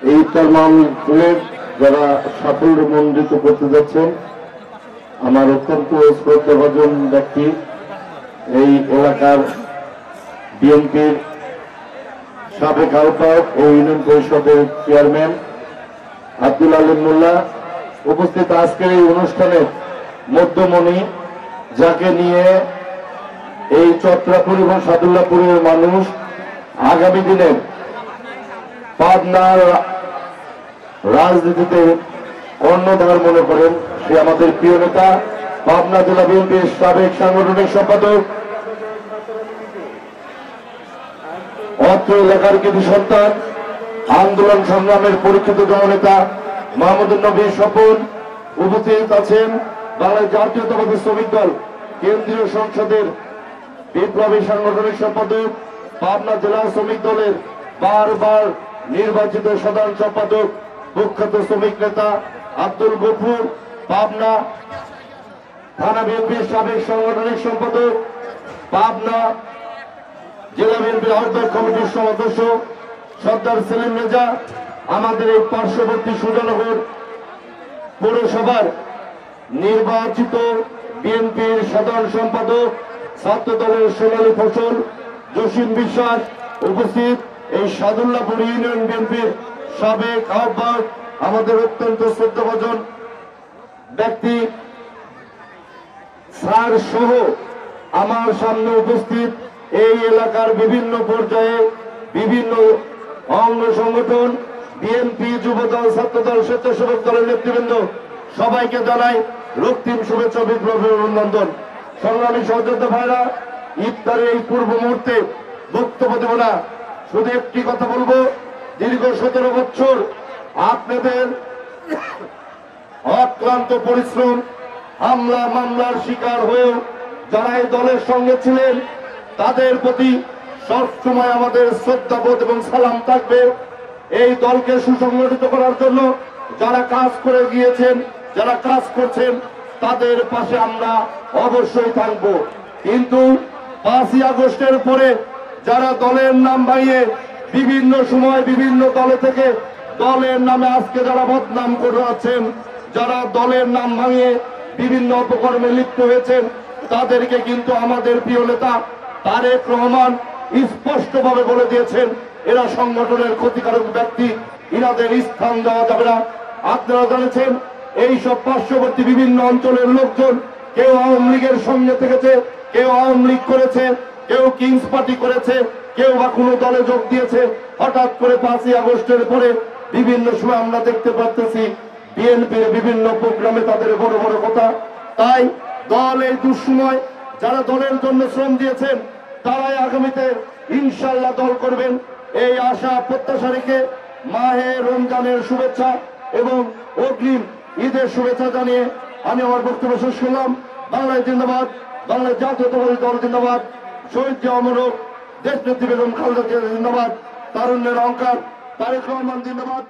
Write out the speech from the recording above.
এই ইফতার মাহফিলের যারা সাফল্যমণ্ডিত করতে যাচ্ছেন, আমার অত্যন্ত শ্রদ্ধাভাজন ব্যক্তি, এই এলাকার বিএনপির সাবেক আহ্বায়ক ও ইউনিয়ন পরিষদের চেয়ারম্যান আব্দুল আলিম মোল্লা উপস্থিত আজকের এই অনুষ্ঠানের মধ্যমণি, যাকে নিয়ে এই চত্রাপুর এবং সাদুল্লাপুরের মানুষ আগামী দিনে পাবনার রাজনীতিতে কর্ণধার মনে করেন। সে আমাদের প্রিয় নেতা, পাবনা জেলা বিএনপির সাবেক সাংগঠনিক সম্পাদক, অত্র এলাকার কৃতি সন্তান, আন্দোলন সংগ্রামের পরীক্ষিত জননেতা মাহমুদুর নবী স্বপন। উপস্থিত আছেন বাংলাদেশ জাতীয়তাবাদী শ্রমিক দল কেন্দ্রীয় সংসদের বিপ্লবী সাংগঠনিক সম্পাদক, পাবনা জেলা শ্রমিক দলের বারবার নির্বাচিত সাধারণ সম্পাদক, প্রখ্যাত শ্রমিক নেতা আব্দুল গফুর, পাবনা থানা বিএনপির সাবেক সাংগঠনিক সম্পাদক, পাবনা জেলা বিএনপির আহ্বায়ক কমিটির সদস্য সর্দার সেলিম রেজা, আমাদের এই পার্শ্ববর্তী সুজানগর পৌরসভার নির্বাচিত বিএনপির সাধারণ সম্পাদক, ছাত্র দলের সোনালী ফসল জসিম বিশ্বাস, উপস্থিত এই সাদুল্লাপুর ইউনিয়ন বিএনপির সাবেক আহ্বায়ক, আমাদের অত্যন্ত শ্রদ্ধাভাজন ব্যক্তি স্যার সহ আমার সামনে উপস্থিত এই এলাকার বিভিন্ন পর্যায়ে বিভিন্ন অঙ্গ সংগঠন, বিএনপি, যুবদল, ছাত্রদল, স্বেচ্ছাসেবক দলের নেতৃবৃন্দ, সবাইকে জানাই রক্তিম শুভেচ্ছা, বিপ্লবের অভিনন্দন। সংগ্রামী সহযোদ্ধা ভাইরা, ইফতারের এই পূর্ব মুহূর্তে বক্তব্য দেব না, শুধু একটি কথা বলবো। দীর্ঘ 17 বছর আপনাদের অক্লান্ত পরিশ্রম, হামলা মামলার শিকার হয়েও যারা এই দলের সঙ্গে ছিলেন, তাদের প্রতি সবসময় আমাদের শ্রদ্ধাবোধ এবং সালাম থাকবে। এই দলকে সুসংগঠিত করার জন্য যারা কাজ করে গিয়েছেন, যারা কাজ করছেন, তাদের পাশে আমরা অবশ্যই থাকব। কিন্তু 5ই আগস্টের পরে যারা দলের নাম ভাঙিয়ে বিভিন্ন সময় বিভিন্ন দলে থেকে দলের নামে আজকে যারা বদনাম করে আছেন, যারা দলের নাম ভাঙিয়ে বিভিন্ন অপকর্মে লিপ্ত হয়েছেন, তাদেরকে কিন্তু আমাদের প্রিয় নেতা তারেক রহমান স্পষ্টভাবে বলে দিয়েছেন, এরা সংগঠনের ক্ষতিকারক ব্যক্তি, ইনাদের স্থান দেওয়া যাবে না। আপনারা জানেছেন এইসব পার্শ্ববর্তী বিভিন্ন অঞ্চলের লোকজন, কেউ আওয়ামী লীগের সঙ্গে থেকেছে, কেউ আওয়ামী লীগ করেছে, কেউ কিংস পার্টি করেছে, কেউ বা কোনো দলে যোগ দিয়েছে। হঠাৎ করে 5ই আগস্টের পরে বিভিন্ন সময় আমরা দেখতে পাচ্ছি বিএনপির বিভিন্ন প্রোগ্রামে তাদের বড় বড় কথা। তাই দল এই দুঃসময় যারা দলের জন্য শ্রম দিয়েছেন, তারাই আগামীতে ইনশাল্লাহ দল করবেন, এই আশা প্রত্যাশা রেখে মাহে রমজানের শুভেচ্ছা এবং অগ্রিম ঈদের শুভেচ্ছা জানিয়ে আমি আমার বক্তব্য শেষ করলাম। বাংলাদেশ জিন্দাবাদ, বাংলাদেশ জাতীয়তাবাদী দল জিন্দাবাদ, শহীদ অমরক দেশনেত্রী বেগম খালেদা জিয়া জিন্দাবাদ, তারুণ্যের অহংকার তারেক রহমান জিন্দাবাদ।